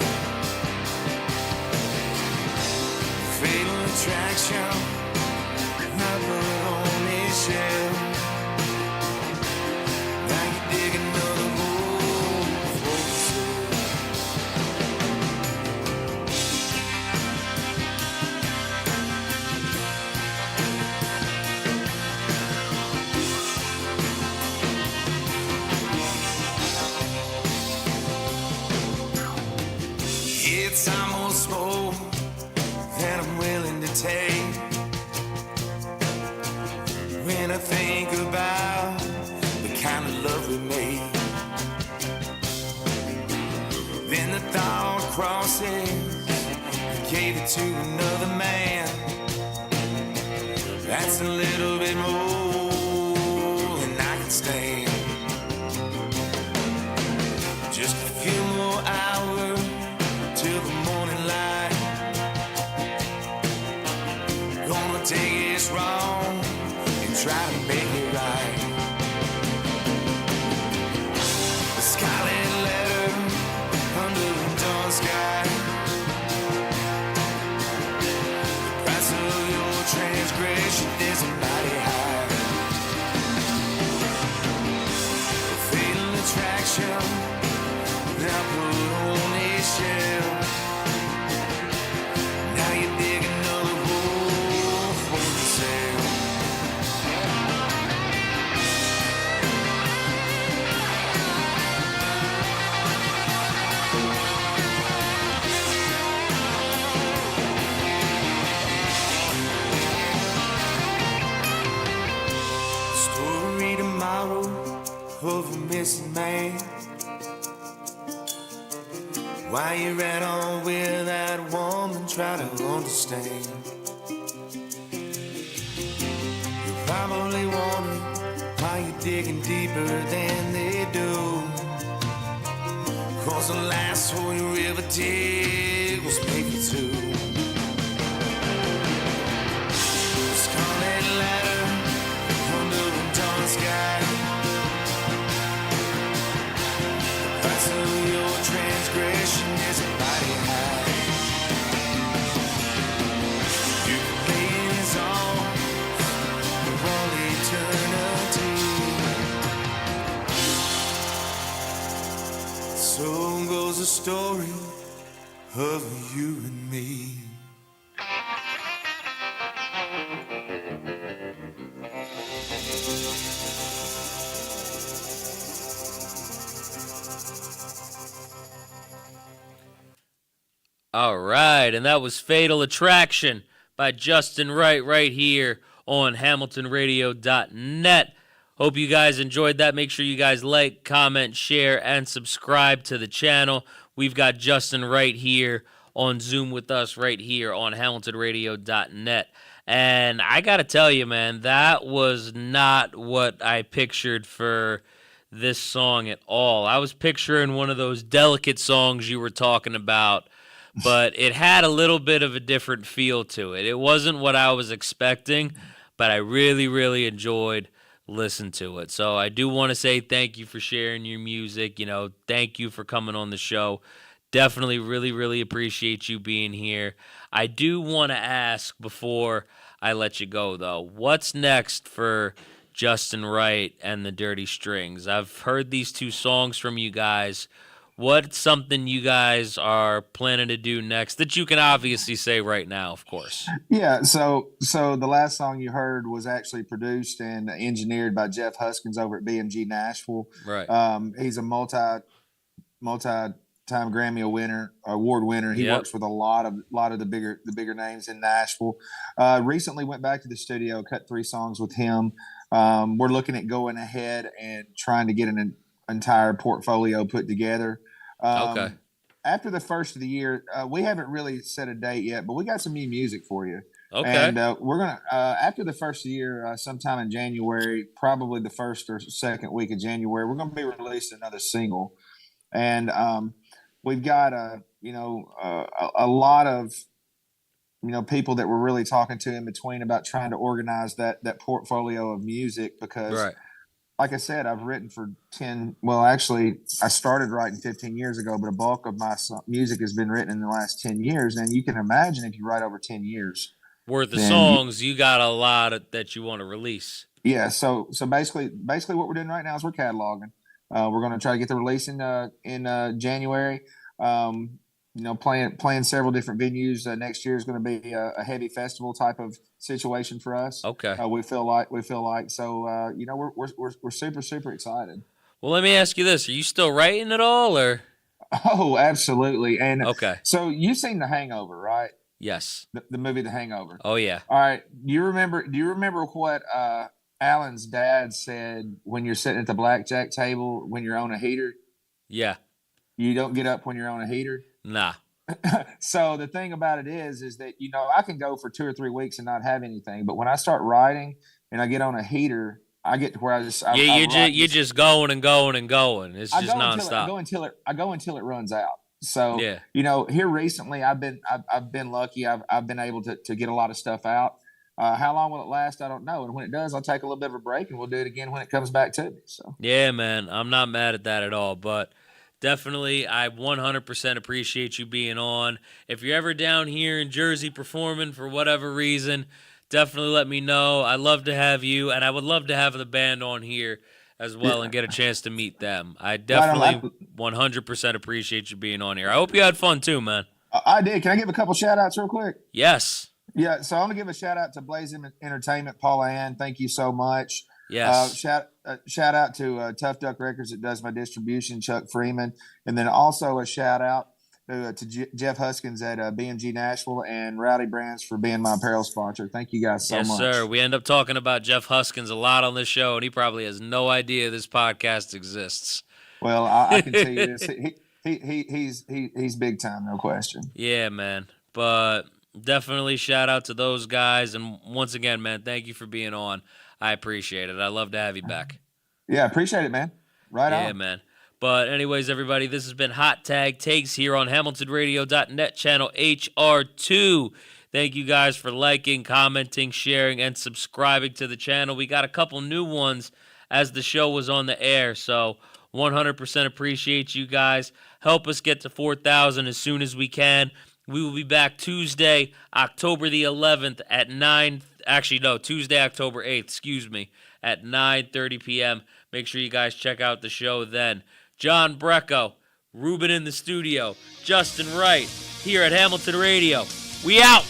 Fatal attraction, not put on this shelf. Now you dig another hole for It's almost more than I'm willing to take. When I think about the kind of love we made, then the thought crosses, I gave it to another man. That's a little bit more than I can stand. Just a few more hours till the morning light. Gonna take this wrong and try to make it right. The scarlet letter under the dawn sky. The price of your transgression is mighty high. A fatal attraction now put on a shelf. Now you dig another hole for yourself. Story tomorrow of a missing man. Why you ran on with that woman, try to understand. You're probably wondering why you're digging deeper than they do. Cause the last hole you ever dig was maybe two. Scarlet ladder under the dawn sky. The price of your transgression is mighty high. You can play this on for all eternity. So goes the story of you and me. All right, and that was Fatal Attraction by Justin Wright right here on HamiltonRadio.net. Hope you guys enjoyed that. Make sure you guys like, comment, share, and subscribe to the channel. We've got Justin right here on Zoom with us right here on HamiltonRadio.net. And I got to tell you, man, that was not what I pictured for this song at all. I was picturing one of those delicate songs you were talking about, but it had a little bit of a different feel to it. It wasn't what I was expecting, but I really, really enjoyed listening to it. So I do want to say thank you for sharing your music. You know, thank you for coming on the show. Definitely really, really appreciate you being here. I do want to ask before I let you go, though, what's next for Justin Wright and the Dirty Strings? I've heard these two songs from you guys. What's something you guys are planning to do next that you can obviously say right now, of course? Yeah, so the last song you heard was actually produced and engineered by Jeff Huskins over at BMG Nashville. Right. He's a multi-time Grammy award winner. He works with a lot of the bigger names in Nashville. Recently went back to the studio, cut 3 songs with him. We're looking at going ahead and trying to get an entire portfolio put together. Okay. After the first of the year, we haven't really set a date yet, but we got some new music for you. Okay. And we're going to, after the first of the year, sometime in January, probably the first or second week of January, we're going to be releasing another single. And we've got, a lot of, people that we're really talking to in between about trying to organize that portfolio of music because Right. like I said, I've written for actually I started writing 15 years ago, but a bulk of my music has been written in the last 10 years. And you can imagine if you write over 10 years worth of songs, you got a lot that you want to release. Yeah. So basically what we're doing right now is we're cataloging. We're going to try to get the release in January. Playing several different venues. Next year is going to be a heavy festival type of situation for us. Okay. We feel like so. We're super excited. Well, let me ask you this: are you still writing at all, or? Oh, absolutely. And okay. So you've seen The Hangover, right? Yes. The movie The Hangover. Oh yeah. All right. Do you remember what Alan's dad said when you're sitting at the blackjack table when you're on a heater? Yeah. You don't get up when you're on a heater? Nah. So the thing about it is that, I can go for 2 or 3 weeks and not have anything. But when I start writing and I get on a heater, I get to where you're just going and going and going. It's just nonstop. I go until it runs out. So, yeah. Here recently I've been lucky. I've been able to get a lot of stuff out. How long will it last? I don't know. And when it does, I'll take a little bit of a break and we'll do it again when it comes back to me. So yeah, man, I'm not mad at that at all, but definitely, I 100% appreciate you being on. If you're ever down here in Jersey performing for whatever reason, definitely let me know. I'd love to have you, and I would love to have the band on here as well and get a chance to meet them. I definitely 100% appreciate you being on here. I hope you had fun too, man. I did. Can I give a couple shout-outs real quick? Yes. Yeah, so I want to give a shout-out to Blaze Entertainment, Paula Ann. Thank you so much. Yes. Shout out to Tough Duck Records that does my distribution, Chuck Freeman, and then also a shout out to Jeff Huskins at BMG Nashville and Rowdy Brands for being my apparel sponsor. Thank you guys so much. Yes, sir. We end up talking about Jeff Huskins a lot on this show, and he probably has no idea this podcast exists. Well, I can tell you this: he's big time, no question. Yeah, man. But definitely shout out to those guys, and once again, man, thank you for being on. I appreciate it. I'd love to have you back. Yeah, appreciate it, man. Right on. Yeah, man. But anyways, everybody, this has been Hot Tag Takes here on HamiltonRadio.net, channel HR2. Thank you guys for liking, commenting, sharing, and subscribing to the channel. We got a couple new ones as the show was on the air, so 100% appreciate you guys. Help us get to 4,000 as soon as we can. We will be back Tuesday, October the 11th at Tuesday, October 8th, at 9:30 p.m. Make sure you guys check out the show then. John BRECKO, Ruben in the studio, Justin Wright, here at Hamilton Radio. We out!